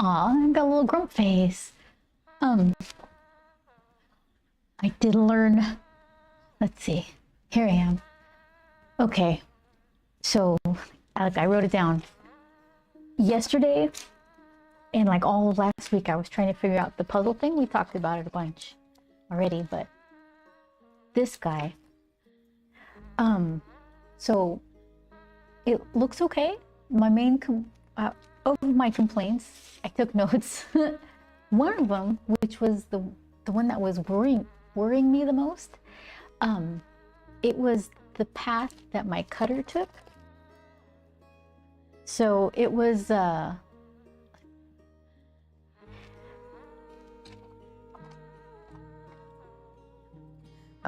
Aw, I got a little grump face. Um, I did learn. Let's see. Here I am. Okay, so I wrote it down. Yesterday and like all of last week, I was trying to figure out the puzzle thing. We talked about it a bunch already, but this guy. So it looks okay. My main of my complaints, I took notes. One of them, which was the one that was worrying me the most, it was the path that my cutter took. So it was I'm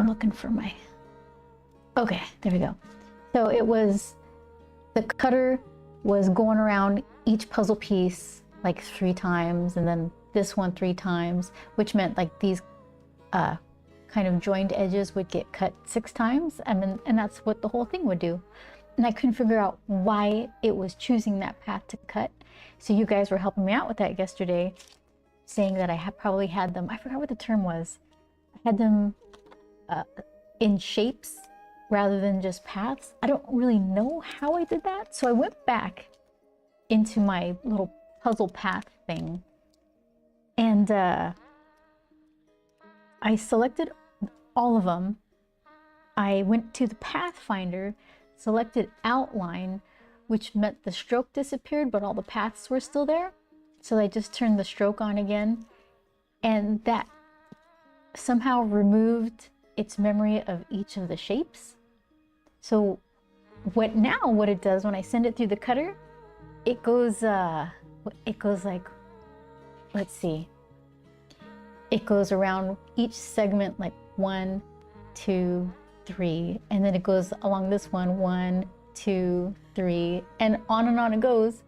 looking for my, okay, there we go. So it was, the cutter was going around each puzzle piece like 3 times, and then this one 3 times, which meant like these kind of joined edges would get cut 6 times, and that's what the whole thing would do. And I couldn't figure out why it was choosing that path to cut. So you guys were helping me out with that yesterday, saying that I probably had them, I forgot what the term was, I had them in shapes rather than just paths. I don't really know how I did that. So I went back into my little puzzle path thing, and I selected all of them. I went to the Pathfinder, selected outline, which meant the stroke disappeared, but all the paths were still there. So I just turned the stroke on again, and that somehow removed its memory of each of the shapes. So what it does when I send it through the cutter, it goes like, let's see, it goes around each segment like 1, 2, 3, and then it goes along this one 1, 2, 3, and on it goes.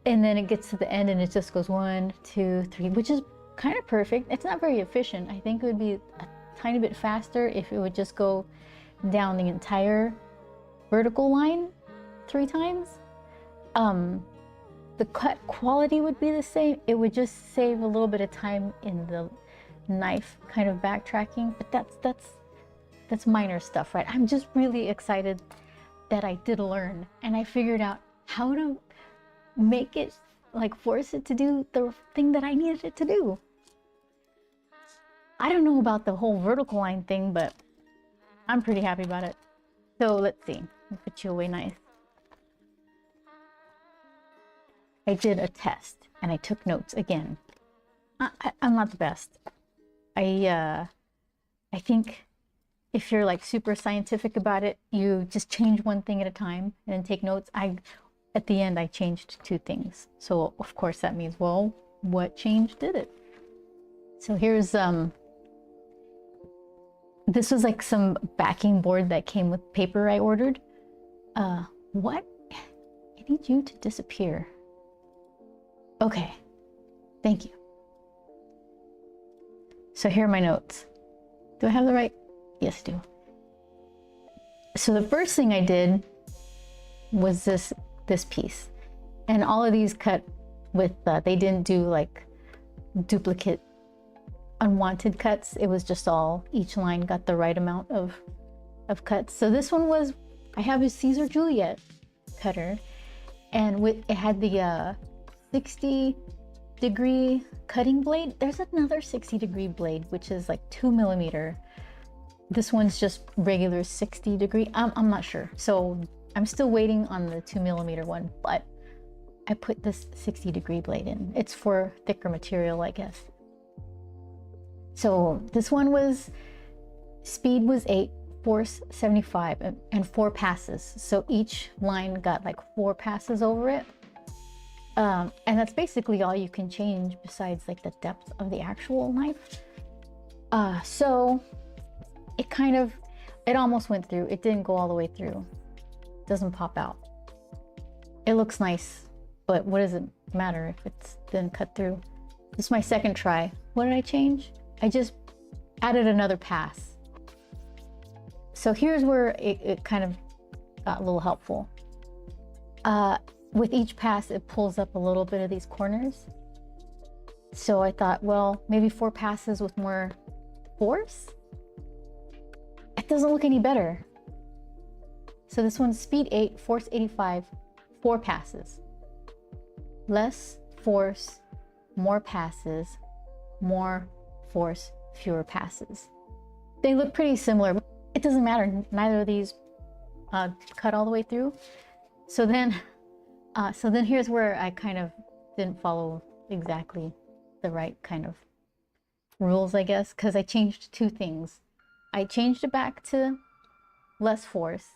And then it gets to the end and it just goes 1, 2, 3, which is kind of perfect. It's not very efficient. I think it would be a tiny bit faster if it would just go down the entire vertical line 3 times. The cut quality would be the same. It would just save a little bit of time in the knife kind of backtracking, but that's minor stuff, right? I'm just really excited that I did learn, and I figured out how to make it, like force it to do the thing that I needed it to do. I don't know about the whole vertical line thing, but I'm pretty happy about it. So let's see, I'll put you away nice. I did a test and I took notes again. I'm not the best. I think if you're like super scientific about it, you just change one thing at a time and then take notes. At the end, I changed 2 things. So of course that means, well, what change did it? So here's, this was like some backing board that came with paper I ordered. What? I need you to disappear. Okay, thank you. So here are my notes. Do I have the right? Yes, I do. So the first thing I did was this piece, and all of these cut with, they didn't do like duplicate unwanted cuts. It was just all, each line got the right amount of cuts. So this one was, I have a Caesar Juliet cutter, and it had the 60-degree cutting blade. There's another 60-degree blade, which is like 2mm. This one's just regular 60-degree. I'm not sure. So I'm still waiting on the 2mm one, but I put this 60-degree blade in. It's for thicker material, I guess. So this one was, speed was 8, force 75, and 4 passes. So each line got like 4 passes over it. And that's basically all you can change besides like the depth of the actual knife. So it almost went through. It didn't go all the way through. It doesn't pop out. It looks nice, but what does it matter if it didn't cut through? This is my second try. What did I change? I just added another pass. So here's where it kind of got a little helpful. With each pass, it pulls up a little bit of these corners. So I thought, well, maybe 4 passes with more force? It doesn't look any better. So this one's speed 8, force 85, 4 passes. Less force, more passes, more force, fewer passes. They look pretty similar. It doesn't matter. Neither of these cut all the way through. So then here's where I kind of didn't follow exactly the right kind of rules, I guess, because I changed 2 things. I changed it back to less force.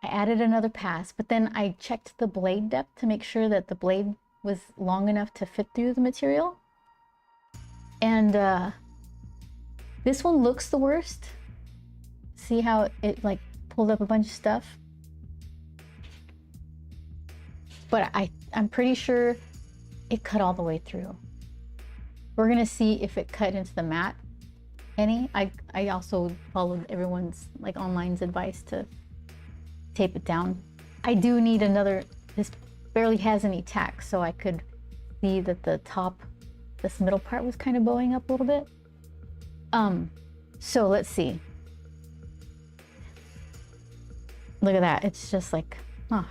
I added another pass, but then I checked the blade depth to make sure that the blade was long enough to fit through the material. And this one looks the worst. See how it like pulled up a bunch of stuff? But I'm pretty sure it cut all the way through. We're gonna see if it cut into the mat any. I also followed everyone's like online's advice to tape it down. I do need another, this barely has any tack, so I could see that the top, this middle part was kind of bowing up a little bit. So let's see. Look at that, it's just like, oh,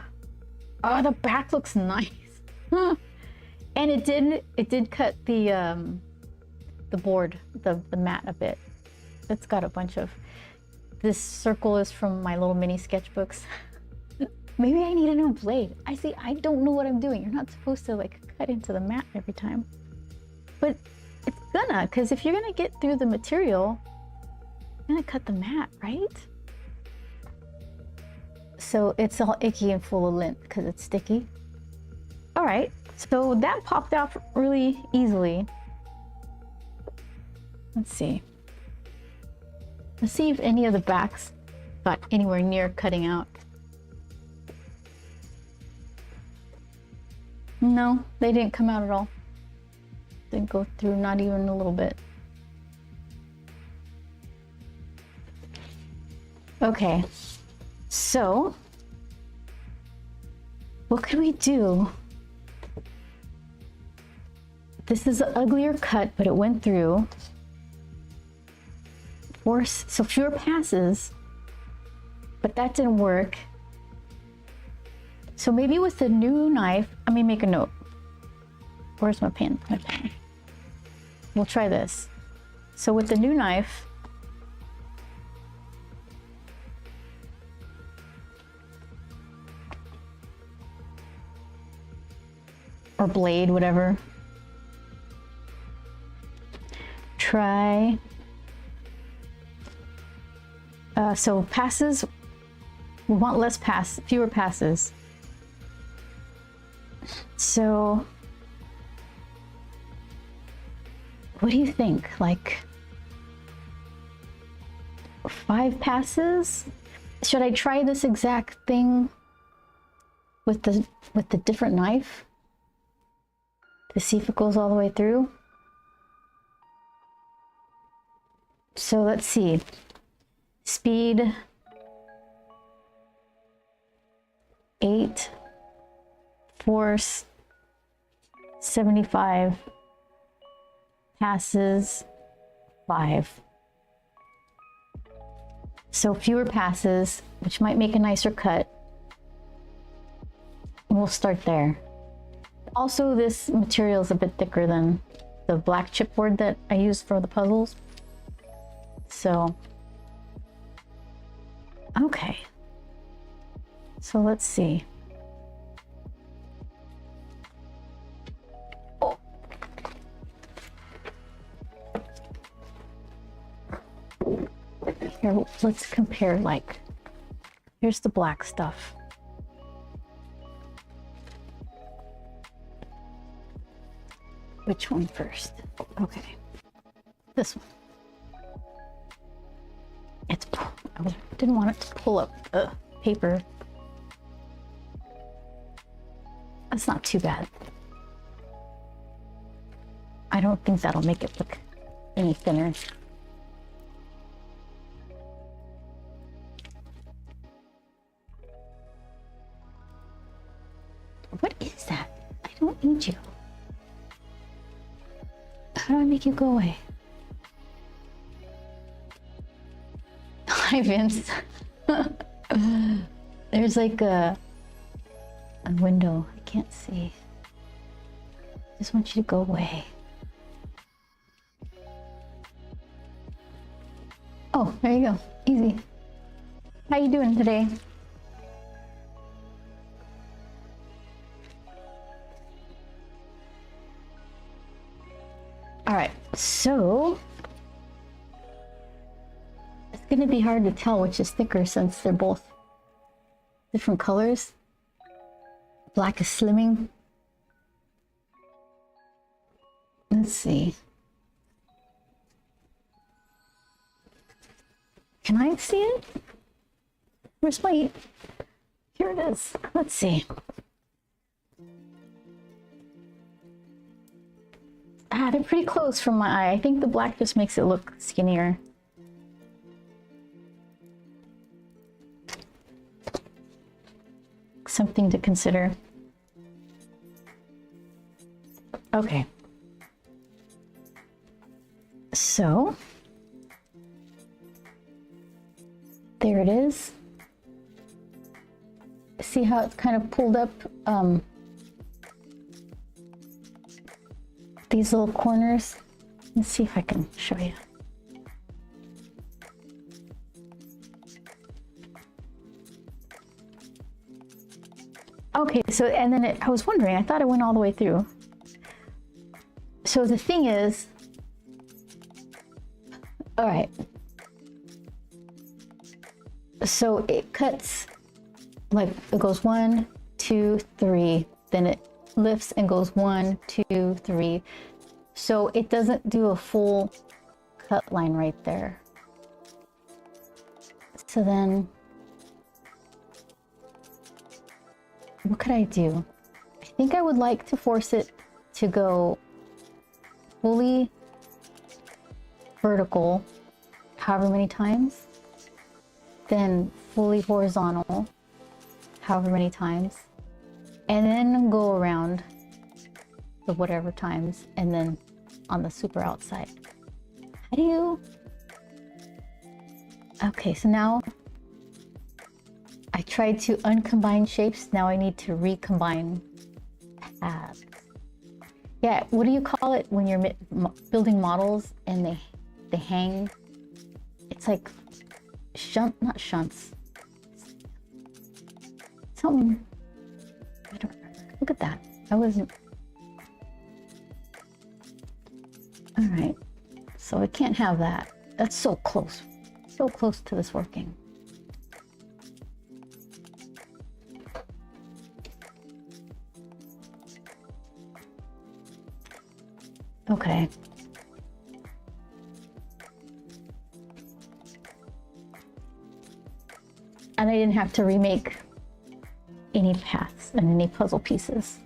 the back looks nice. And it did cut the board, the mat a bit. It's got a bunch of, this circle is from my little mini sketchbooks. Maybe I need a new blade. I don't know what I'm doing. You're not supposed to like cut into the mat every time. But it's gonna, because if you're gonna get through the material, you're gonna cut the mat, right? So it's all icky and full of lint because it's sticky. All right, so that popped off really easily. Let's see. Let's see if any of the backs got anywhere near cutting out. No, they didn't come out at all. Didn't go through, not even a little bit. Okay, so what could we do? This is an uglier cut, but it went through. Force, so fewer passes, but that didn't work. So maybe with the new knife, let me make a note. Where's my pen? My pen. We'll try this. So with the new knife, or blade, whatever. Try. So passes, we want less fewer passes. So what do you think? Like 5 passes? Should I try this exact thing with the different knife to see if it goes all the way through? So let's see. Speed 8, force 75, passes 5. So fewer passes, which might make a nicer cut. And we'll start there. Also, this material is a bit thicker than the black chipboard that I use for the puzzles. So, okay. So let's see. Oh. Here, let's compare, like, here's the black stuff. Which one first? Okay, this one. I didn't want it to pull up paper. That's not too bad. I don't think that'll make it look any thinner. What is that? I don't need you. How do I make you go away? Hi, Vince. There's like a window. I can't see. I just want you to go away. Oh, there you go. Easy. How you doing today? All right, so it's gonna be hard to tell which is thicker since they're both different colors. Black is slimming. Let's see. Can I see it? Where's my... Here it is. Let's see. Ah, they're pretty close from my eye. I think the black just makes it look skinnier. Something to consider. Okay. So... there it is. See how it's kind of pulled up these little corners? Let's see if I can show you. Okay, so and then I was wondering, I thought it went all the way through. So the thing is, all right. So it cuts, like it goes 1, 2, 3, then it lifts and goes 1, 2, 3. So it doesn't do a full cut line right there. So then, what could I do? I think I would like to force it to go fully vertical, however many times. Then fully horizontal, however many times, and then go around the whatever times, and then on the super outside. How do you... Okay, so now I tried to uncombine shapes. Now I need to recombine paths. Yeah, what do you call it when you're building models and they hang? It's like not shunts. Something. I don't remember. Look at that. I wasn't. All right. So I can't have that. That's so close. So close to this working. Okay. And I didn't have to remake any paths and any puzzle pieces.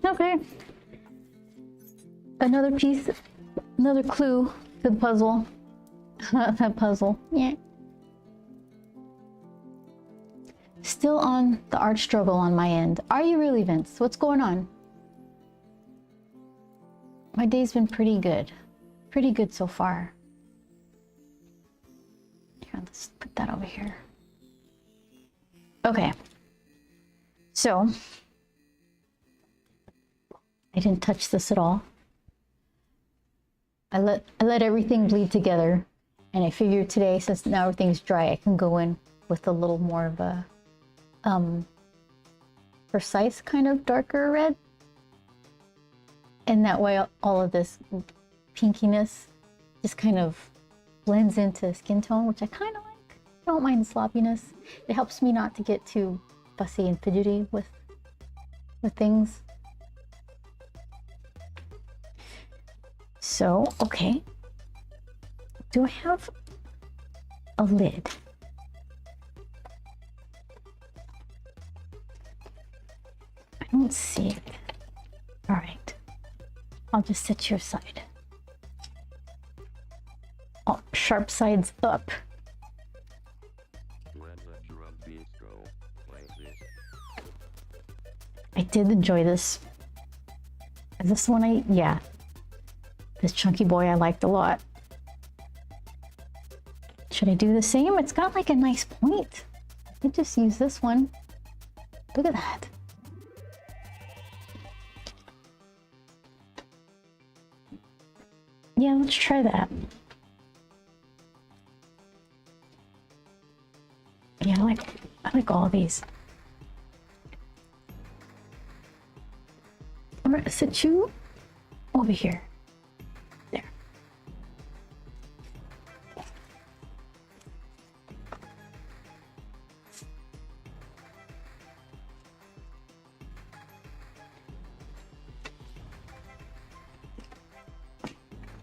Okay. Another piece, another clue to the puzzle. That puzzle. Yeah. Still on the art struggle on my end. Are you really, Vince? What's going on? My day's been pretty good. Pretty good so far. Here, let's put that over here. Okay. So, I didn't touch this at all. I let everything bleed together, and I figured today, since now everything's dry, I can go in with a little more of a precise kind of darker red. And that way all of this pinkiness just kind of blends into skin tone, which I kind of like. I don't mind the sloppiness. It helps me not to get too fussy and fidgety with things. So, okay. Do I have a lid? I don't see it. All right. I'll just set you aside. Oh, sharp sides up. did enjoy this. Is this one yeah. This chunky boy I liked a lot. Should I do the same? It's got like a nice point. I could just use this one. Look at that. Yeah, let's try that. Yeah, I like all of these. I'm gonna sit you over here. There.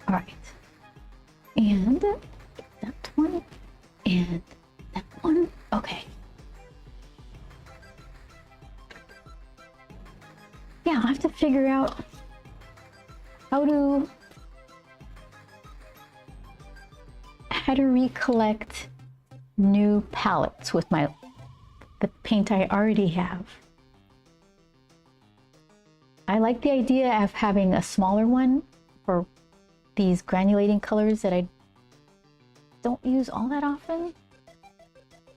All right. And that one and that one. Okay. Yeah, I'll have to figure out how to recollect new palettes with the paint I already have. I like the idea of having a smaller one for these granulating colors that I don't use all that often.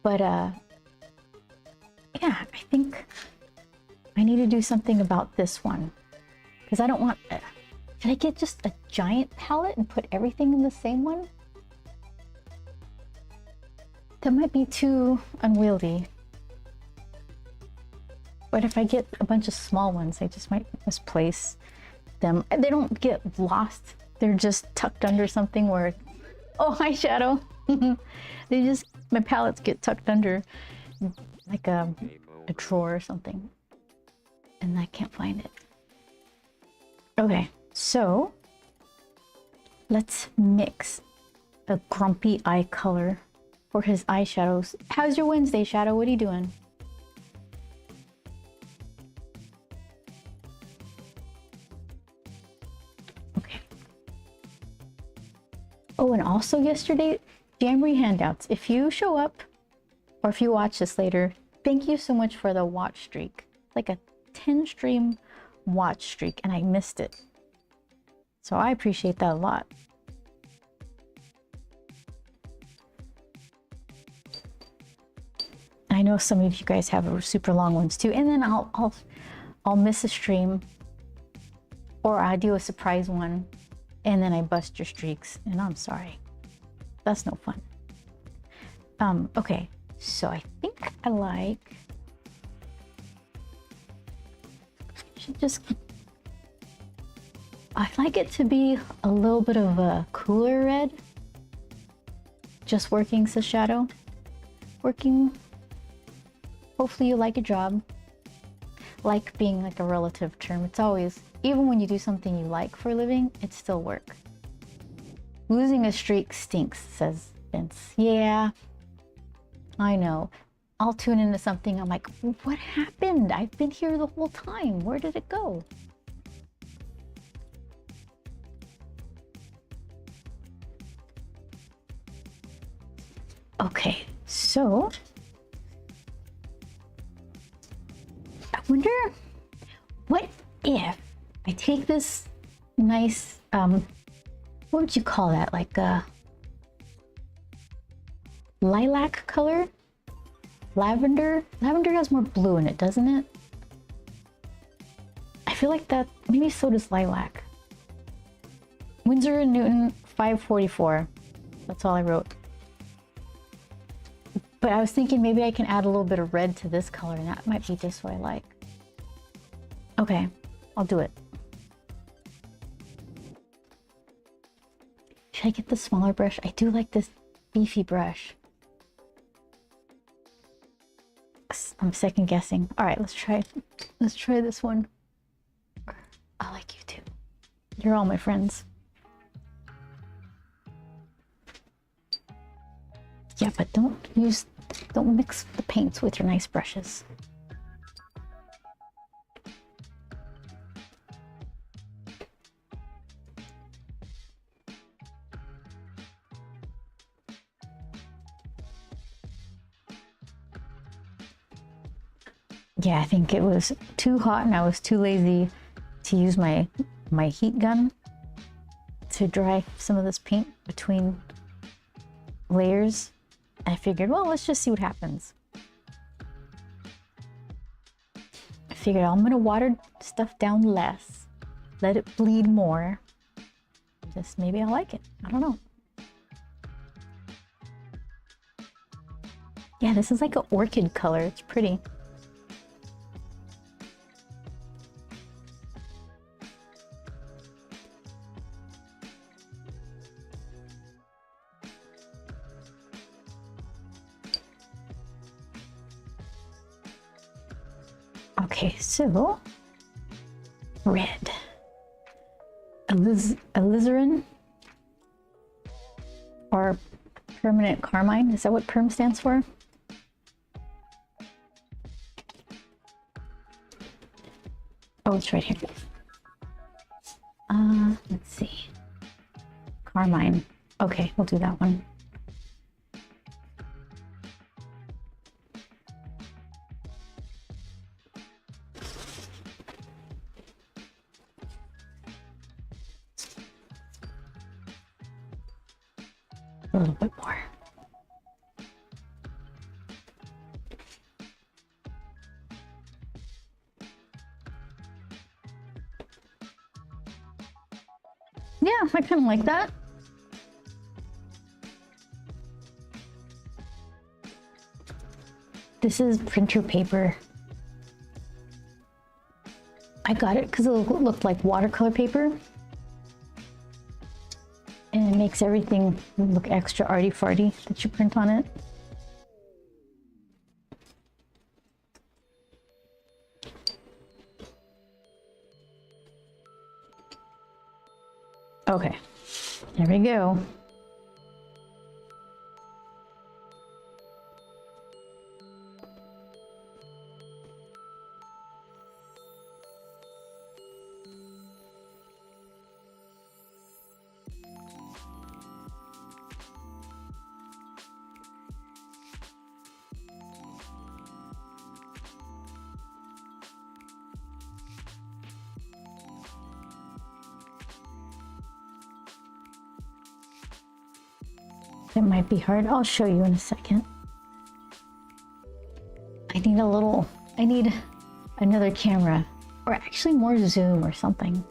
But yeah, I think I need to do something about this one because I don't want. Should I get just a giant palette and put everything in the same one? That might be too unwieldy. But if I get a bunch of small ones, I just might misplace them. They don't get lost. They're just tucked under something where, oh, eyeshadow. My palettes get tucked under like a drawer or something. And I can't find it. Okay, so let's mix a grumpy eye color for his eyeshadows. How's your Wednesday, Shadow? What are you doing? Okay. Oh, and also yesterday, Jamboree handouts. If you show up or if you watch this later, thank you so much for the watch streak. Like a 10 stream watch streak, and I missed it. So I appreciate that a lot. I know some of you guys have super long ones too, and then I'll miss a stream, or I do a surprise one, and then I bust your streaks, and I'm sorry. That's no fun. Okay, so I think I like. I like it to be a little bit of a cooler red. Just working, says Shadow. Working. Hopefully you like a job. Like being like a relative term. It's always, even when you do something you like for a living, it's still work. Losing a streak stinks, says Vince. Yeah, I know. I'll tune into something. I'm like, what happened? I've been here the whole time. Where did it go? Okay, so I wonder, what if I take this nice, what would you call that? Like a lilac color? Lavender? Lavender has more blue in it, doesn't it? I feel like that, maybe so does lilac. Winsor & Newton 544. That's all I wrote. But I was thinking maybe I can add a little bit of red to this color, and that might be just what I like. Okay, I'll do it. Should I get the smaller brush? I do like this beefy brush. I'm second guessing. All right, let's try this one. I like you too. You're all my friends. Yeah, but don't mix the paints with your nice brushes. Yeah, I think it was too hot and I was too lazy to use my heat gun to dry some of this paint between layers. I figured, well, let's just see what happens. I figured I'm gonna water stuff down less, let it bleed more. Just maybe I'll like it. I don't know. Yeah, this is like an orchid color. It's pretty. Okay, so red. Alizarin or permanent carmine. Is that what perm stands for? Oh, it's right here. Let's see. Carmine. Okay, we'll do that one. A little bit more. Yeah, I kind of like that. This is printer paper. I got it because it looked like watercolor paper. And it makes everything look extra arty-farty that you print on it. Okay, there we go. It might be hard. I'll show you in a second. I need another camera, or actually more zoom or something.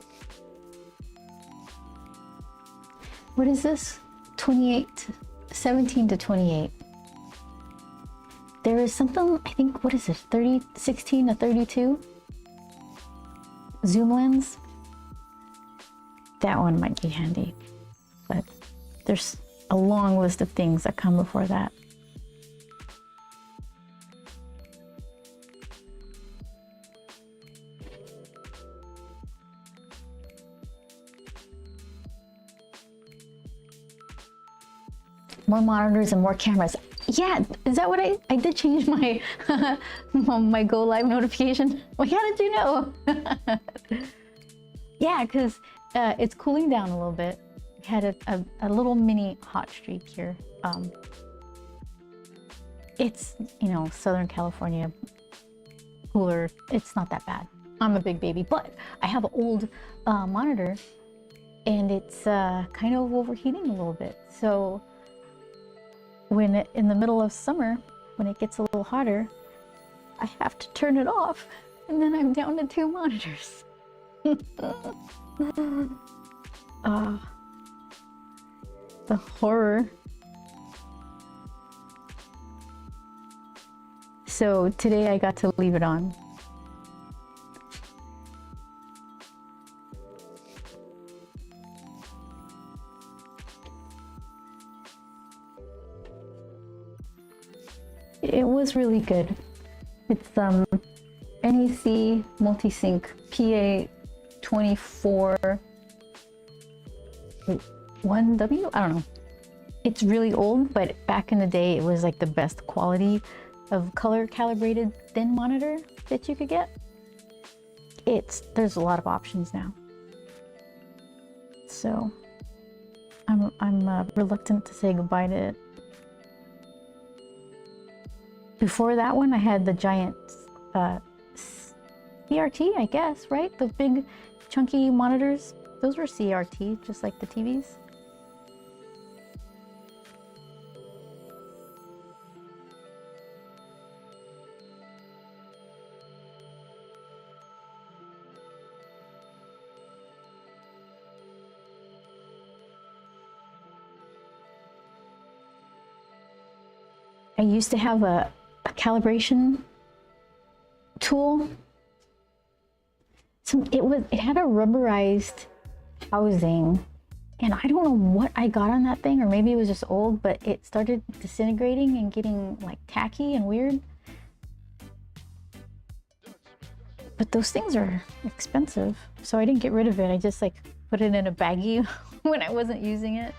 What is this? 17 to 28. There is something, I think, what is it? 16 to 32? Zoom lens? That one might be handy, but there's a long list of things that come before that. More monitors and more cameras. Yeah, is that what I did change my my go live notification? Well, how did you know? Yeah, because it's cooling down a little bit. Had a little mini hot streak here. It's, you know, Southern California, cooler. It's not that bad. I'm a big baby, but I have an old monitor and it's kind of overheating a little bit. So when in the middle of summer, when it gets a little hotter, I have to turn it off and then I'm down to 2 monitors. The horror. So today I got to leave it on. It was really good. It's NEC multi-sync PA24 1W? I don't know. It's really old, but back in the day it was like the best quality of color calibrated thin monitor that you could get. There's a lot of options now. So I'm reluctant to say goodbye to it. Before that one, I had the giant CRT, I guess, right? The big chunky monitors, those were CRT, just like the TVs. I used to have a calibration tool. So it had a rubberized housing, and I don't know what I got on that thing, or maybe it was just old, but it started disintegrating and getting like tacky and weird. But those things are expensive, so I didn't get rid of it. I just like put it in a baggie when I wasn't using it.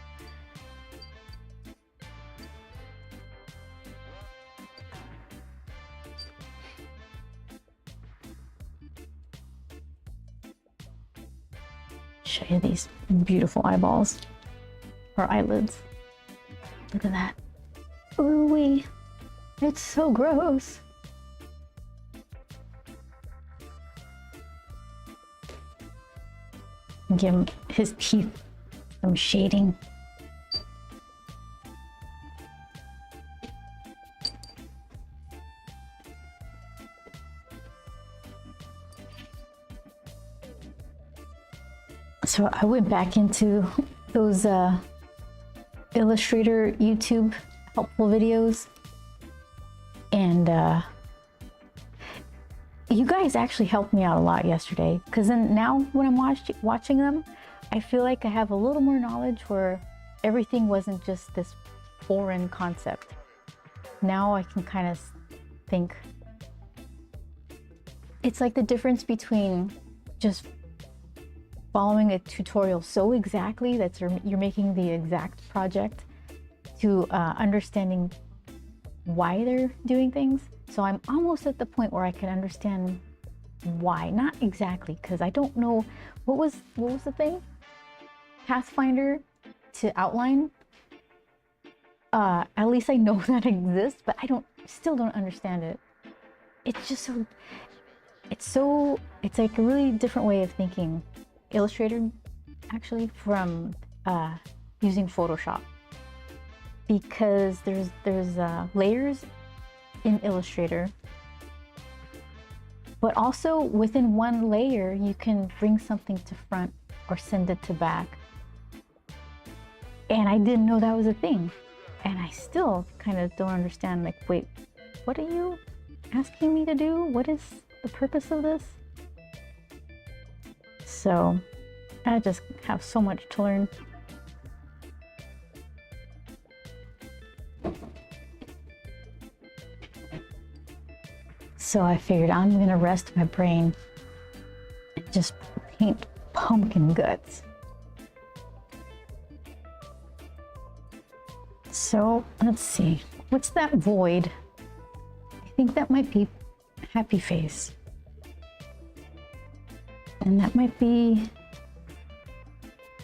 Show you these beautiful eyeballs or eyelids. Look at that. Ooh-wee. It's so gross. Give him his teeth some shading. So I went back into those Illustrator YouTube helpful videos, and you guys actually helped me out a lot yesterday, because then now when I'm watching them, I feel like I have a little more knowledge where everything wasn't just this foreign concept. Now I can kind of think. It's like the difference between just following a tutorial so exactly that you're making the exact project to understanding why they're doing things. So I'm almost at the point where I can understand why, not exactly, because I don't know what was the thing? Pathfinder to outline. At least I know that exists, but still don't understand it. It's just it's like a really different way of thinking. Illustrator, actually, from using Photoshop, because there's layers in Illustrator, but also within one layer you can bring something to front or send it to back, and I didn't know that was a thing, and I still kind of don't understand, like, wait, what are you asking me to do? What is the purpose of this? So I just have so much to learn. So I figured I'm gonna rest my brain and just paint pumpkin guts. So let's see, what's that void? I think that might be happy face. And that might be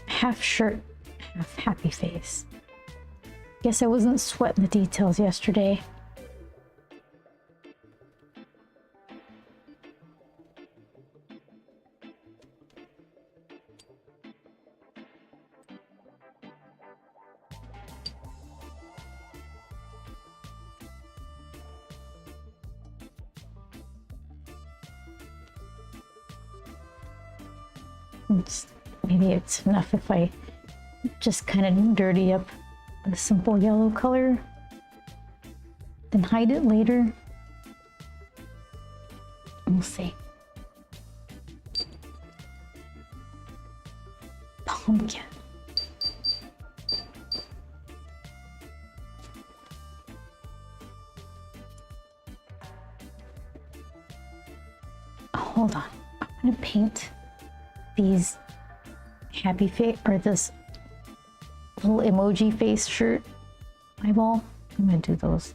half shirt, half happy face. Guess I wasn't sweating the details yesterday. Maybe it's enough if I just kind of dirty up a simple yellow color, then hide it later. We'll see. Pumpkin. Hold on, I'm gonna paint these happy face, or this little emoji face shirt eyeball. I'm gonna do those.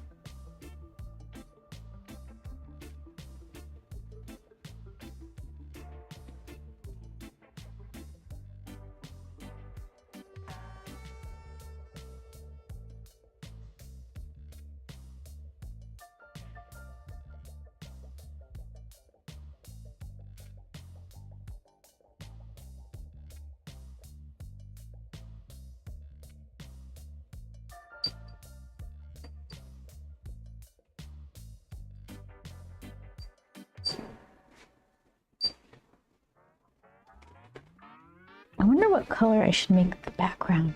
wonder what color I should make the background.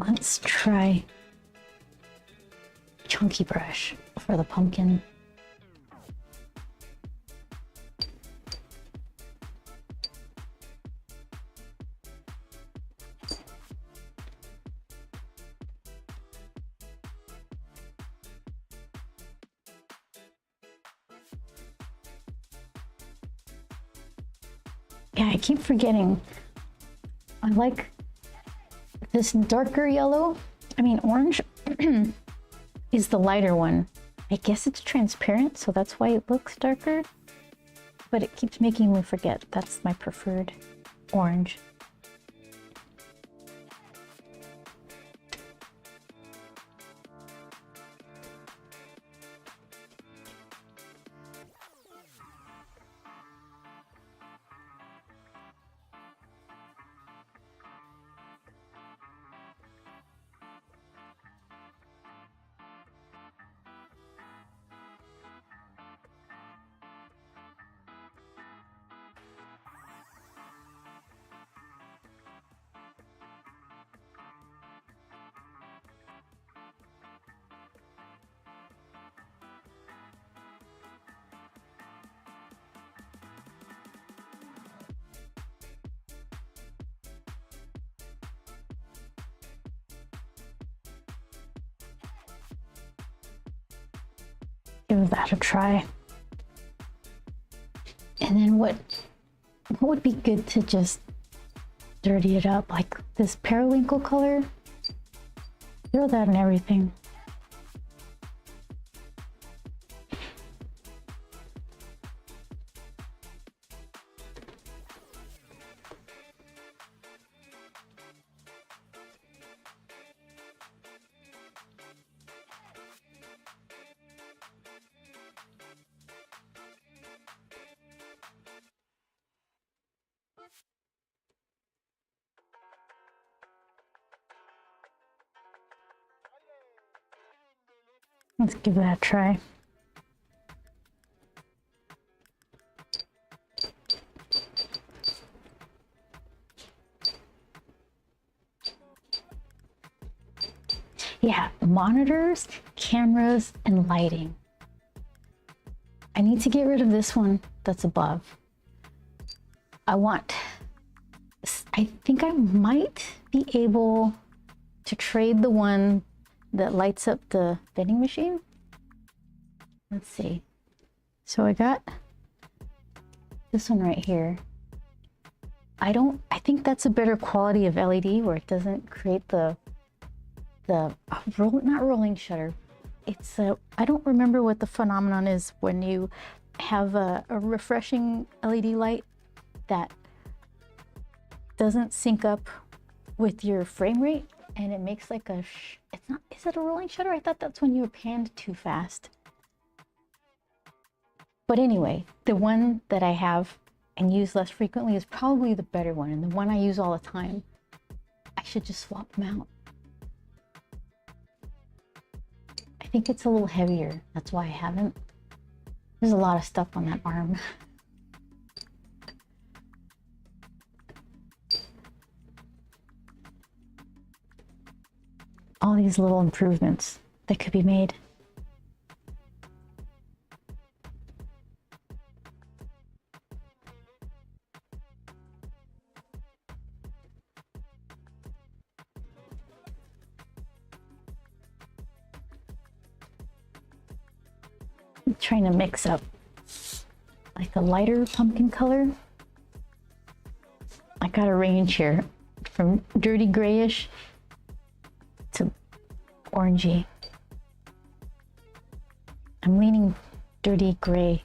Let's try chunky brush for the pumpkin. Yeah, I keep forgetting. I like this darker yellow, orange is the lighter one. I guess it's transparent, so that's why it looks darker, but it keeps making me forget that's my preferred orange. Give that a try. And then what would be good to just dirty it up, like this periwinkle color? Throw that in everything. Let's give that a try. Yeah, monitors, cameras, and lighting. I need to get rid of this one that's above. I think I might be able to trade the one that lights up the vending machine. Let's see. So I got this one right here. I think that's a better quality of LED where it doesn't create not rolling shutter. It's I don't remember what the phenomenon is when you have a refreshing LED light that doesn't sync up with your frame rate, and it makes like is it a rolling shutter? I thought that's when you were panned too fast. But anyway, the one that I have and use less frequently is probably the better one, and the one I use all the time. I should just swap them out. I think it's a little heavier. That's why I haven't. There's a lot of stuff on that arm. All these little improvements that could be made. I'm trying to mix up like a lighter pumpkin color. I got a range here from dirty grayish to orangey. I'm leaning dirty gray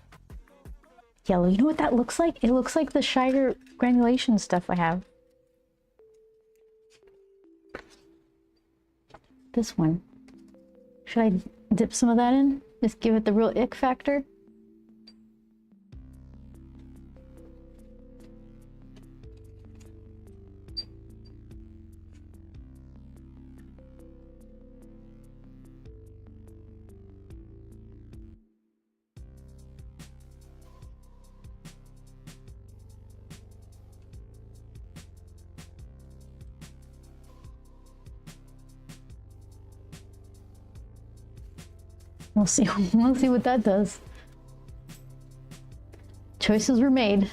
yellow. You know what that looks like? It looks like the Shiger granulation stuff I have. This one. Should I dip some of that in? Just give it the real ick factor? We'll see. We'll see what that does. Choices were made.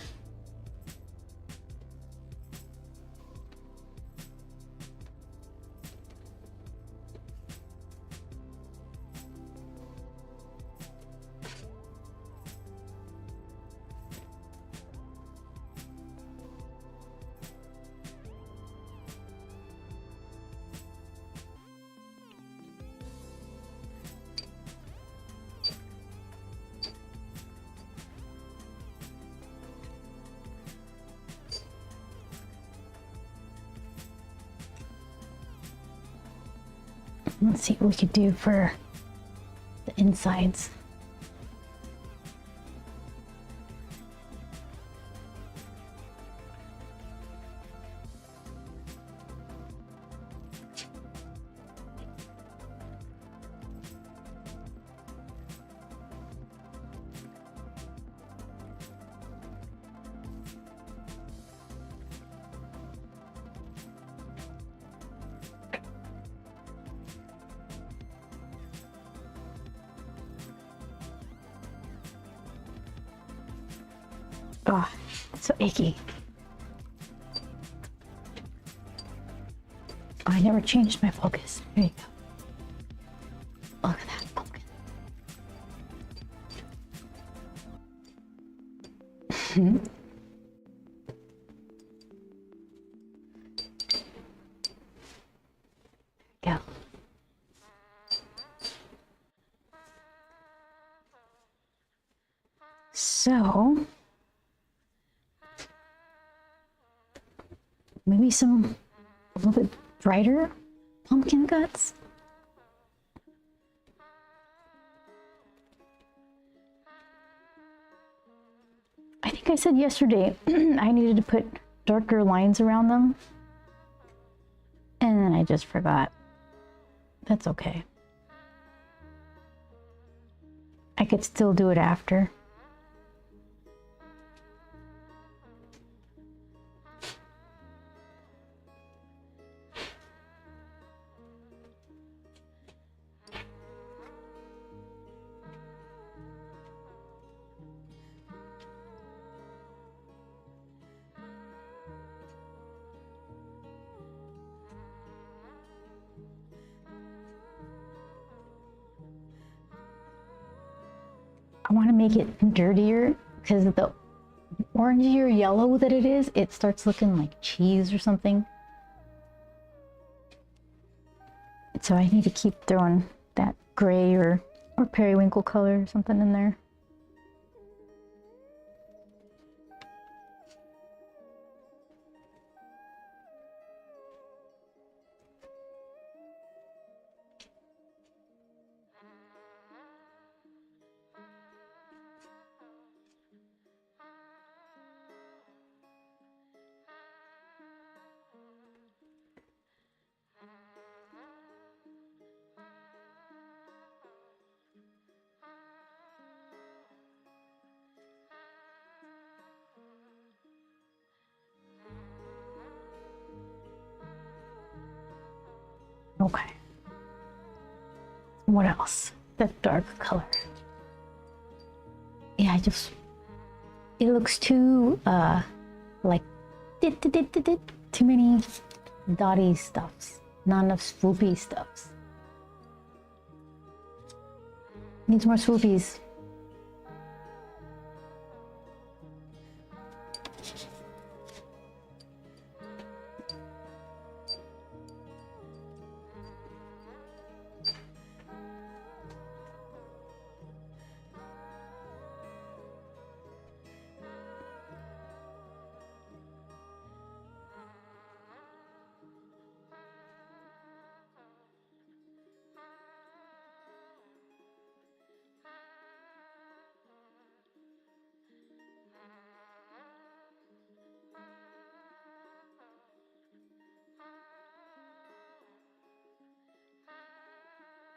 Let's see what we could do for the insides. Oh, it's so icky. I never changed my focus. There you go. Look at that pumpkin. Go. So maybe some a little bit brighter pumpkin guts. I think I said yesterday I needed to put darker lines around them, and then I just forgot. That's okay. I could still do it after. I want to make it dirtier because the orangier yellow that it is, it starts looking like cheese or something. So I need to keep throwing that gray or periwinkle color or something in there. Okay. What else? That dark color. Yeah, it looks too like too many dotty stuffs, not enough swoopy stuffs. Needs more swoopies.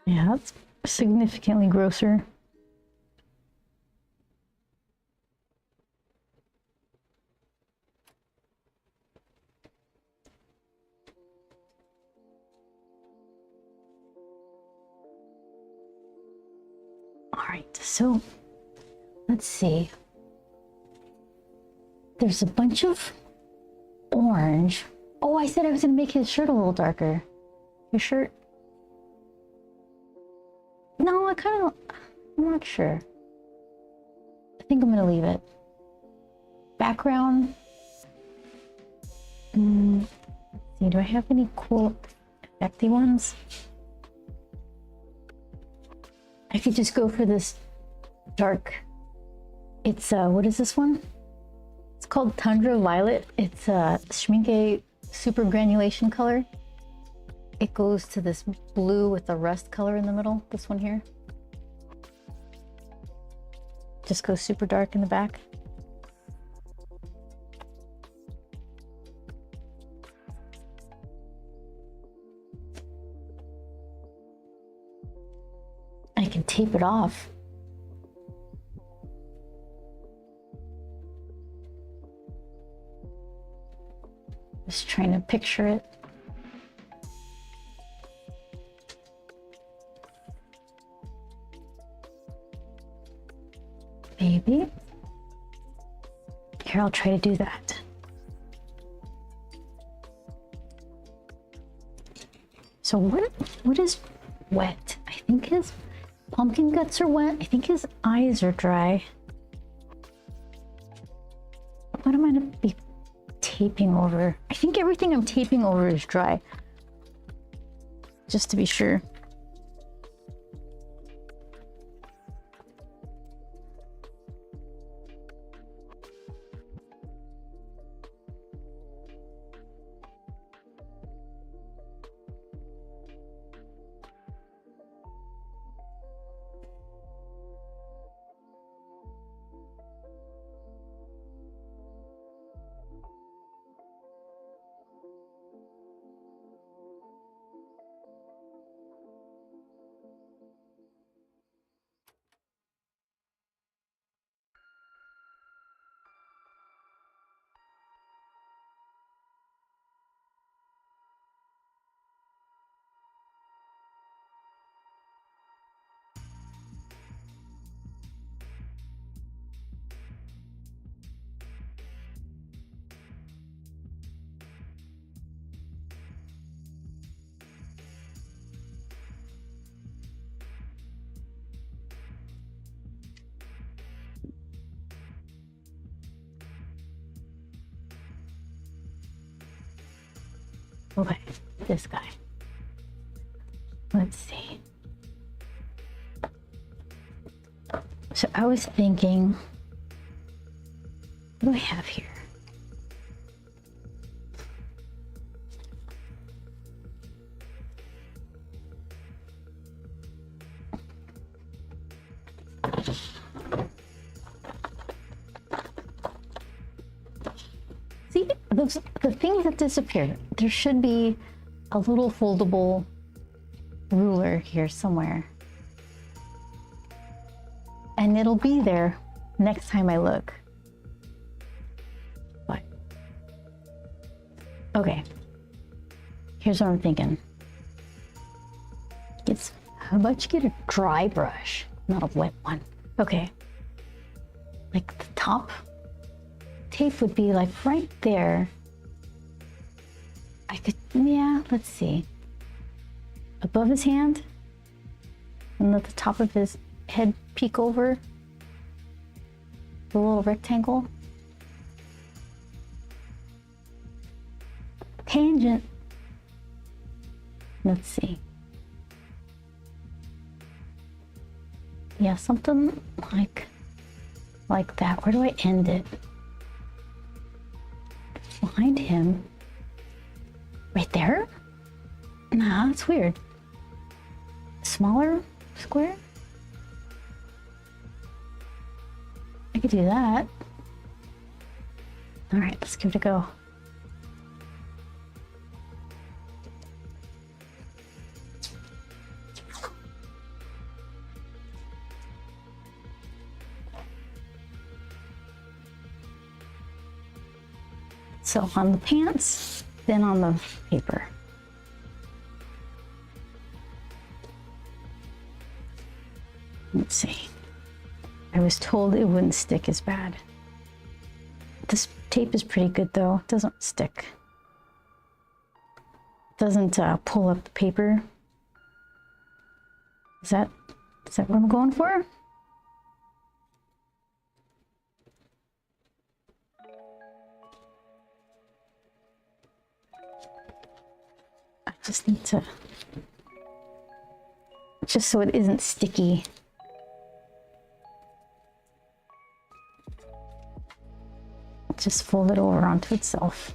Yeah, that's significantly grosser. All right, so let's see. There's a bunch of orange. Oh, I said I was gonna make his shirt a little darker. His shirt? No, I'm not sure. I think I'm gonna leave it. Background. Let's see, do I have any cool effecty ones? I could just go for this dark. It's what is this one? It's called Tundra Violet. It's a Schmincke super granulation color. It goes to this blue with the rust color in the middle, this one here. Just goes super dark in the back. I can tape it off. Just trying to picture it. Maybe. Here, I'll try to do that. So what is wet? I think his pumpkin guts are wet. I think his eyes are dry. What am I gonna be taping over? I think everything I'm taping over is dry. Just to be sure. Okay, this guy. Let's see. So I was thinking, what do I have here? See, the things that disappear. There should be a little foldable ruler here somewhere. And it'll be there next time I look. But, okay. Here's what I'm thinking. How about you get a dry brush, not a wet one? Okay. Like the top tape would be like right there. I could, yeah, let's see. Above his hand, and let the top of his head peek over the little rectangle. Tangent. Let's see. Yeah, something like that. Where do I end it? Behind him. Right there? Nah, that's weird. Smaller square? I could do that. All right, let's give it a go. So on the pants, then on the paper. Let's see. was told it wouldn't stick as bad. This tape is pretty good though. It doesn't stick. It doesn't pull up the paper. Is that what I'm going for? I just need to, just so it isn't sticky. Just fold it over onto itself.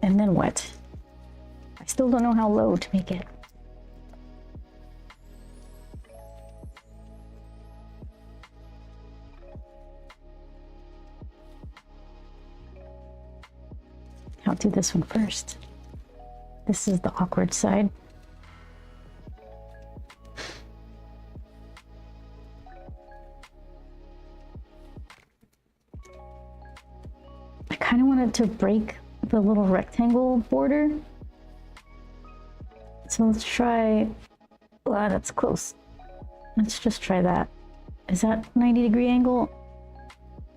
And then what? I still don't know how low to make it. I'll do this one first. This is the awkward side. I kind of wanted to break the little rectangle border. So let's try, wow, that's close. Let's just try that. Is that 90-degree angle?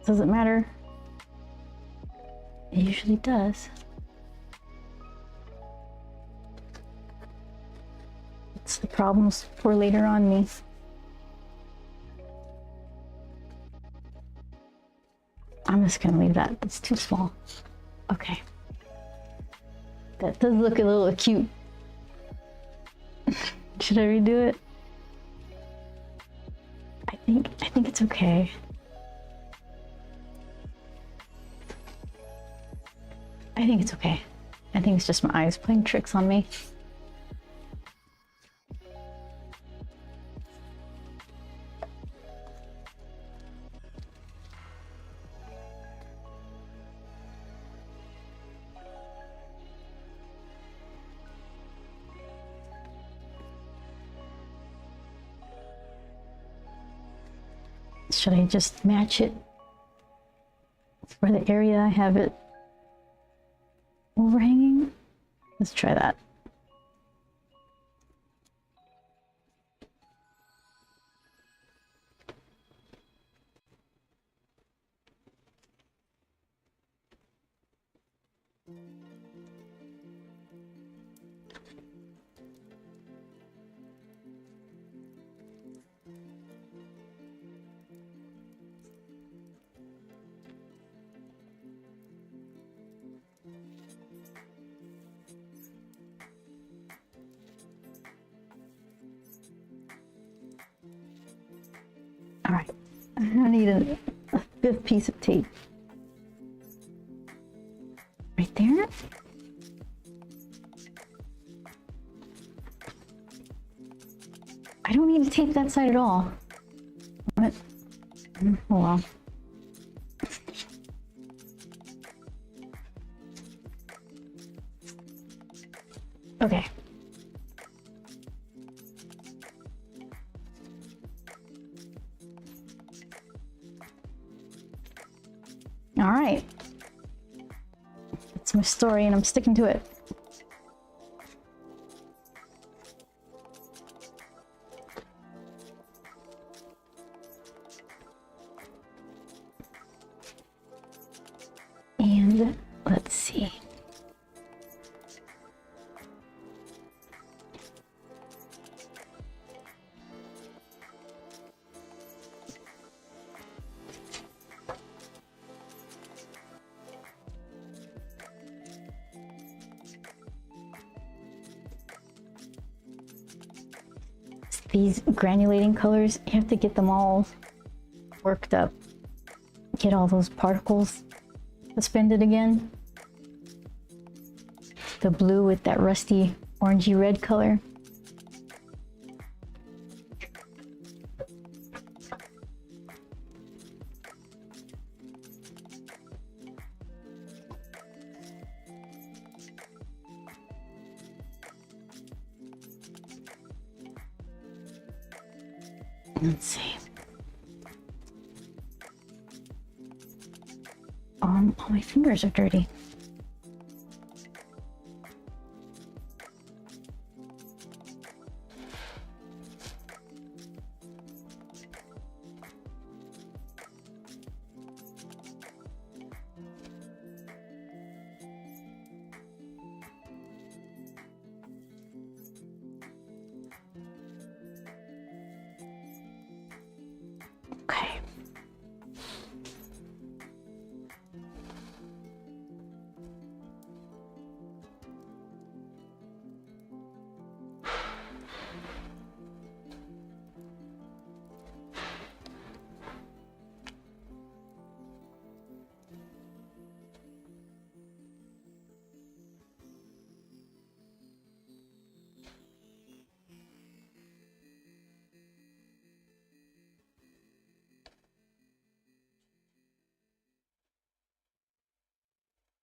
Does it matter? It usually does. It's the problems for later on me. I'm just gonna leave that. It's too small. Okay. That does look a little acute. Should I redo it? I think it's okay. I think it's okay. I think it's just my eyes playing tricks on me. Should I just match it for the area I have it overhanging? Let's try that. All right, I need a fifth piece of tape. Right there. I don't need to tape that side at all. What? Oh well. Okay. All right. That's my story and I'm sticking to it. And let's see. These granulating colors, you have to get them all worked up. Get all those particles suspended again. The blue with that rusty orangey red color. Let's see. All my fingers are dirty.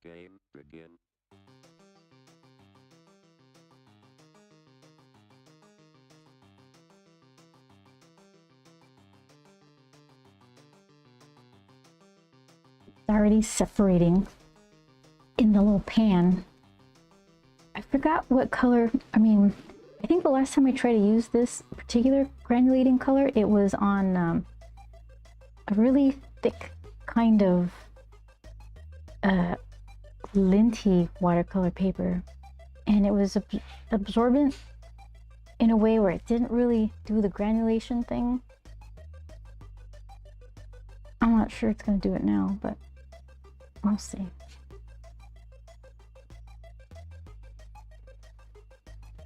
Game begin. It's already separating in the little pan. I forgot what color, I think the last time I tried to use this particular granulating color, it was on a really thick kind of linty watercolor paper, and it was absorbent in a way where it didn't really do the granulation thing. I'm not sure it's going to do it now, but we'll see.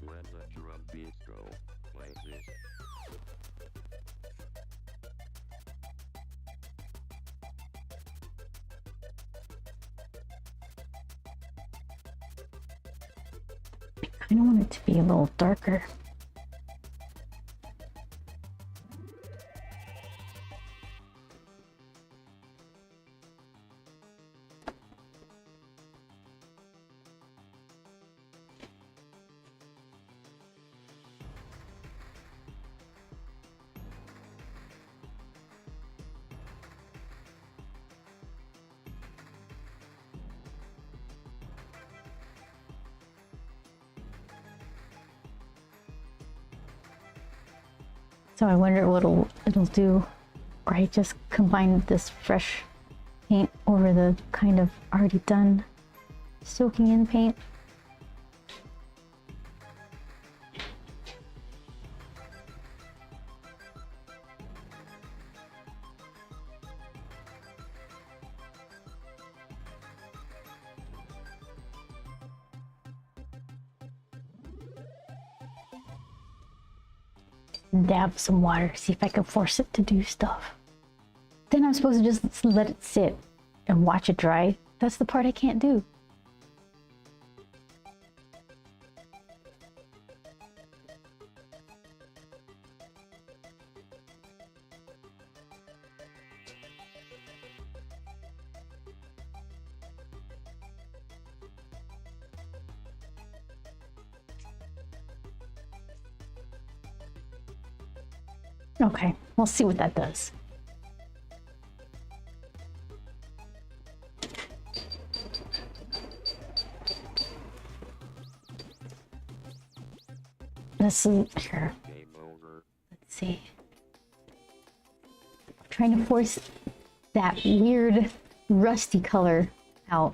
When the drum beats go, play this. I kind of want it to be a little darker. So I wonder what it'll do, or I just combine this fresh paint over the kind of already done soaking in paint. Dab some water, see if I can force it to do stuff. Then I'm supposed to just let it sit and watch it dry. That's the part I can't do. Okay, we'll see what that does. Let's see here. Game over. Let's see. I'm trying to force that weird rusty color out.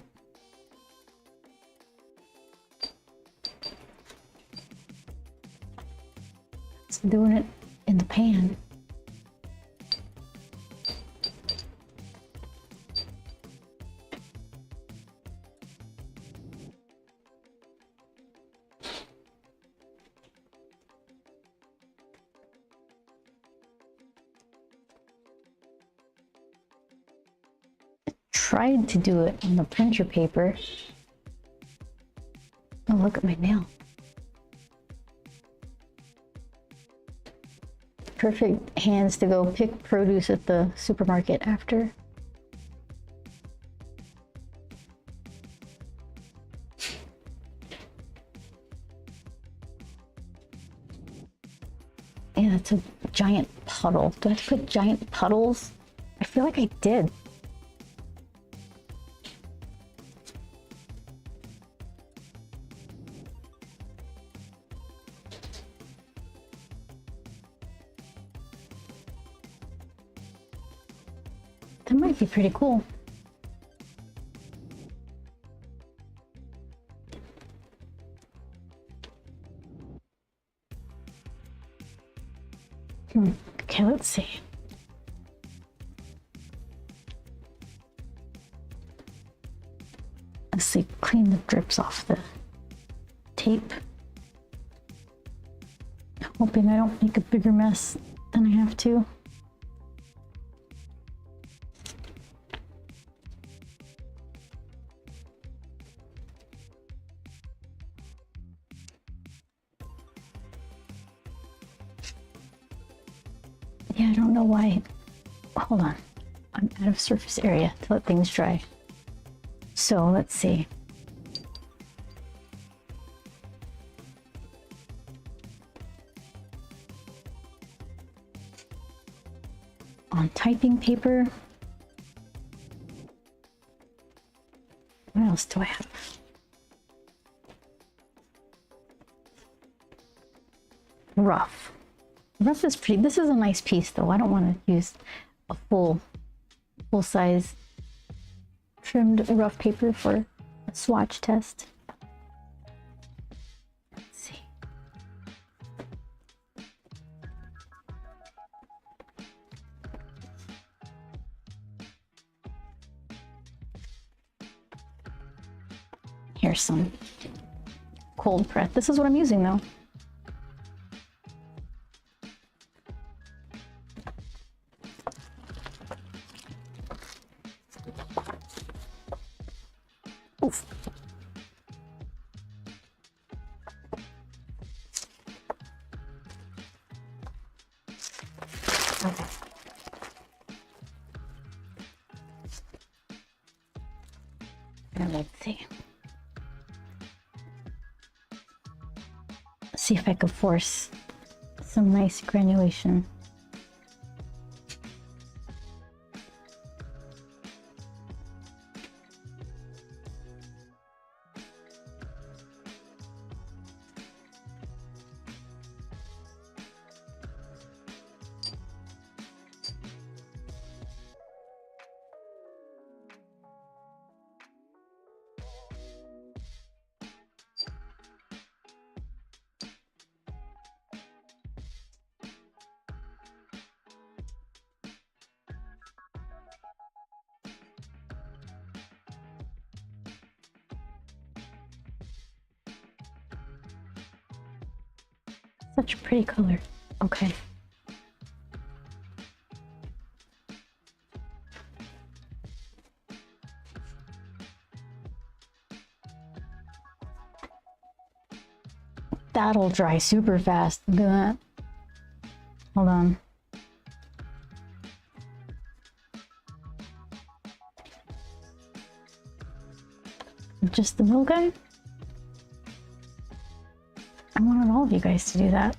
It's doing it in the pan. Tried to do it on the printer paper. Oh, look at my nail. Perfect hands to go pick produce at the supermarket after. Yeah, that's a giant puddle. Do I have to put giant puddles? I feel like I did. That might be pretty cool. Okay, let's see. Let's see, clean the drips off the tape. Hoping I don't make a bigger mess than I have to. Yeah, I don't know why. Hold on. I'm out of surface area to let things dry. So let's see. On typing paper. What else do I have? Rough. Rough is pretty. This is a nice piece though. I don't want to use a full size trimmed rough paper for a swatch test. Let's see. Here's some cold press. This is what I'm using though. Oof. Okay. And let's see. Let's see if I could force some nice granulation. Such a pretty color. Okay. That'll dry super fast. Look at that. Hold on. Just the middle guy? I wanted all of you guys to do that.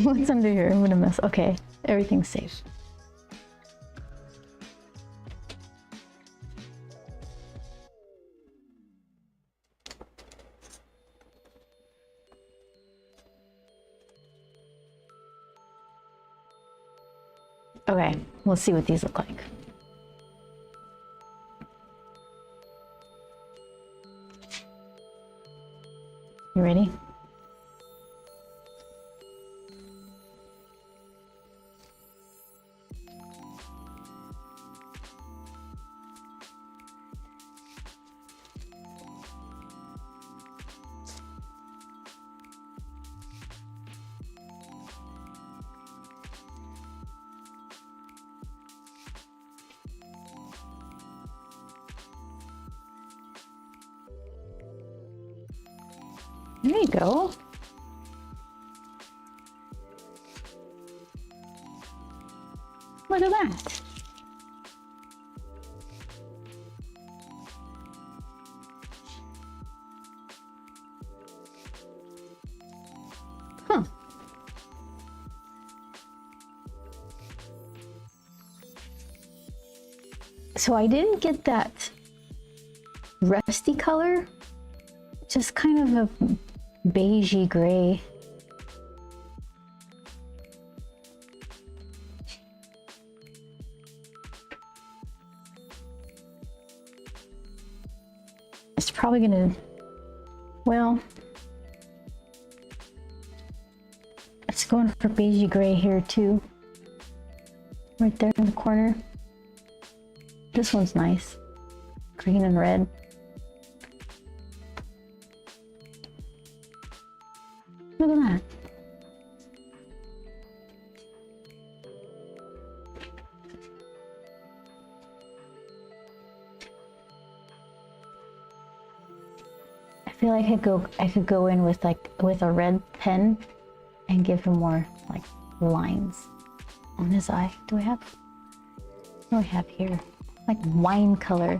What's under here? I'm gonna miss. Okay, everything's safe. Okay, let's see what these look like. You ready? There you go. Look at that. Huh. So I didn't get that rusty color, just kind of a beigey gray. It's probably gonna, well, it's going for beigey gray here too. Right there in the corner. This one's nice. Green and red. Look at that. I feel like I could go in with a red pen and give him more like lines on his eye. Do I have What do I have here? Like wine color.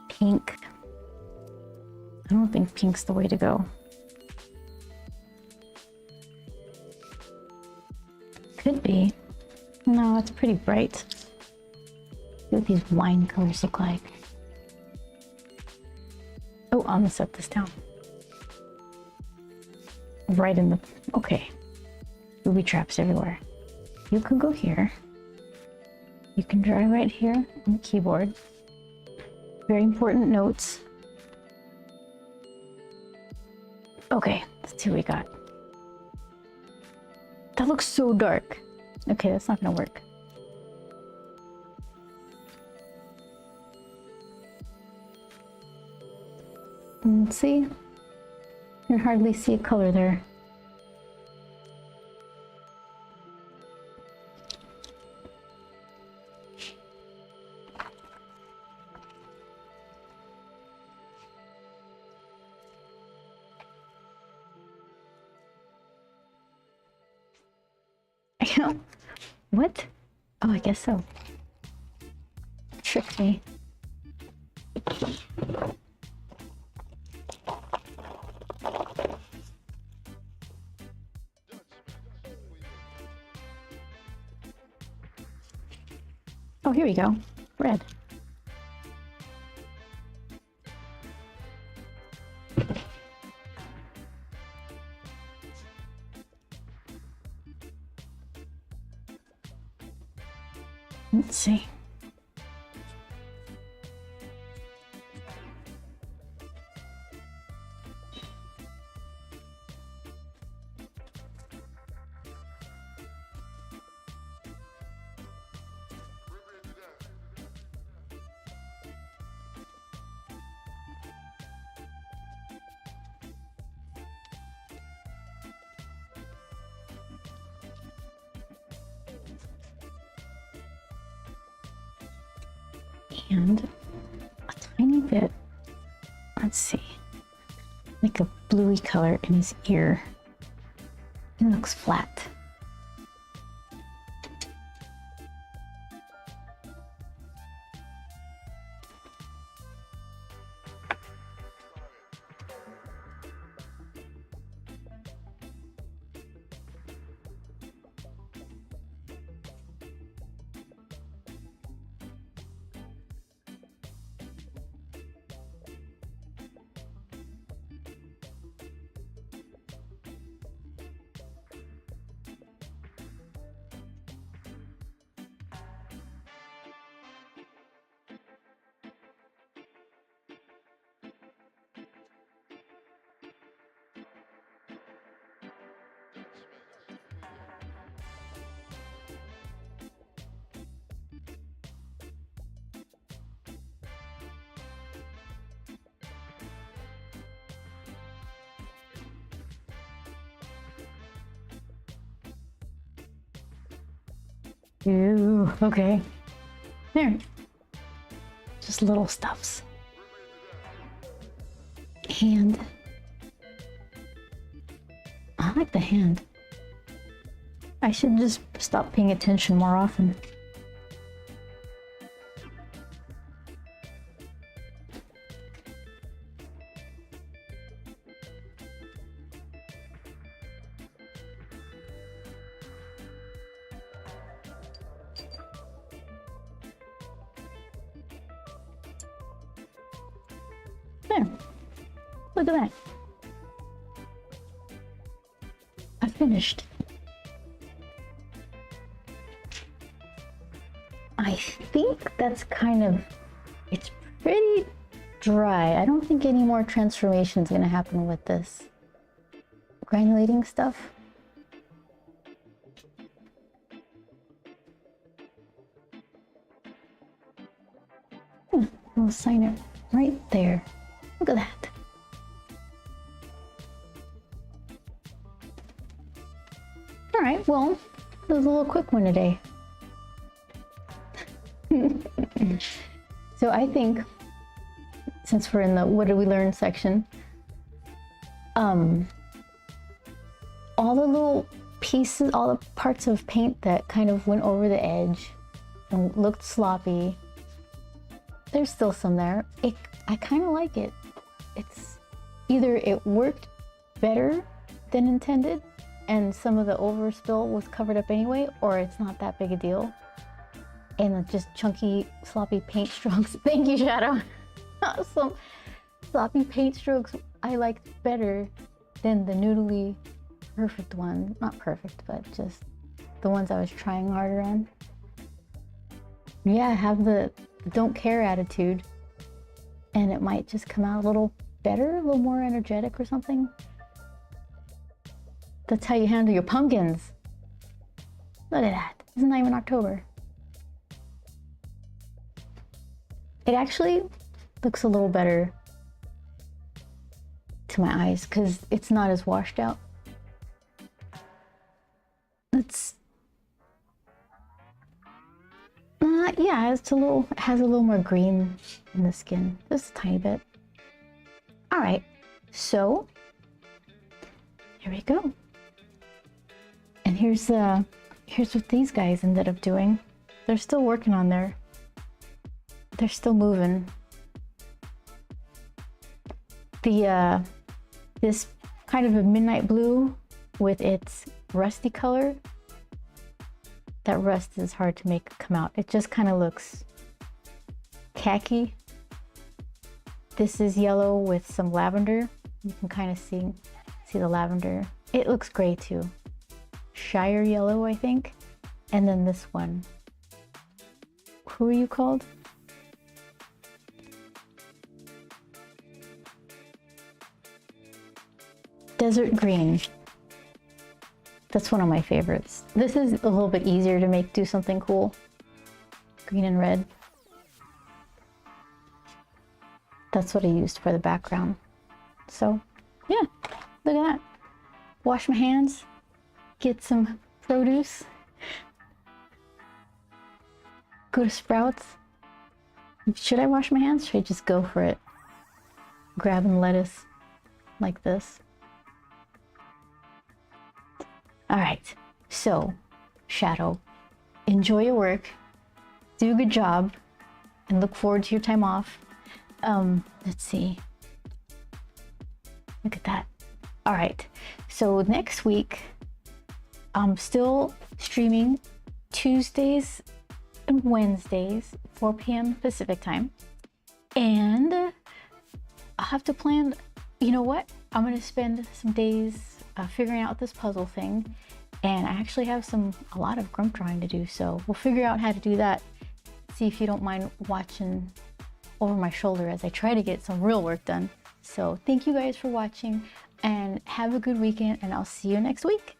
Pink. I don't think pink's the way to go. Could be. No, it's pretty bright. See what these wine colors look like. Oh, I'm gonna set this down. Right in the... Okay. Booby traps everywhere. You can go here. You can draw right here on the keyboard. Very important notes. Okay, let's see what we got. That looks so dark. Okay, that's not gonna work. Let's see. You can hardly see a color there. What? Oh, I guess so. Tricked me. Oh, here we go. Red. Let's see. And a tiny bit, let's see, like a bluey color in his ear. It looks flat. Ooh, okay. There. Just little stuffs. Hand. I like the hand. I should just stop paying attention more often. There. Look at that. I finished. I think that's kind of, it's pretty dry. I don't think any more transformation is going to happen with this granulating stuff. I'll sign it right there. Look at that. All right, well, it was a little quick one today. So I think since we're in the what did we learn section. All the little pieces, all the parts of paint that kind of went over the edge and looked sloppy, there's still some there. I kind of like it. It's either it worked better than intended and some of the overspill was covered up anyway, or it's not that big a deal. And just chunky, sloppy paint strokes. Thank you, Shadow. Some sloppy paint strokes I liked better than the noodly perfect one. Not perfect, but just the ones I was trying harder on. Yeah, have the don't care attitude and it might just come out a little better, a little more energetic or something. That's how you handle your pumpkins. Look at that. It's not even October. It actually looks a little better to my eyes because it's not as washed out. It's yeah, it has a little more green in the skin, just a tiny bit. All right, so here we go. And here's what these guys ended up doing. They're still working on they're still moving. This kind of a midnight blue with its rusty color. That rust is hard to make come out. It just kind of looks khaki. This is yellow with some lavender. You can kind of see the lavender. It looks gray too. Shire yellow, I think. And then this one. Who are you called? Desert green. That's one of my favorites. This is a little bit easier to do something cool. Green and red. That's what I used for the background. So yeah, look at that. Wash my hands, get some produce, go to Sprouts. Should I wash my hands? Should I just go for it? Grabbing lettuce like this. All right, so Shadow, enjoy your work, do a good job, and look forward to your time off. Let's see. Look at that. All right, so next week, I'm still streaming Tuesdays and Wednesdays, 4 p.m. Pacific time. And I'll have to plan, you know what? I'm gonna spend some days figuring out this puzzle thing. And I actually have a lot of grump drawing to do, so we'll figure out how to do that. See if you don't mind watching over my shoulder as I try to get some real work done. So thank you guys for watching and have a good weekend, and I'll see you next week.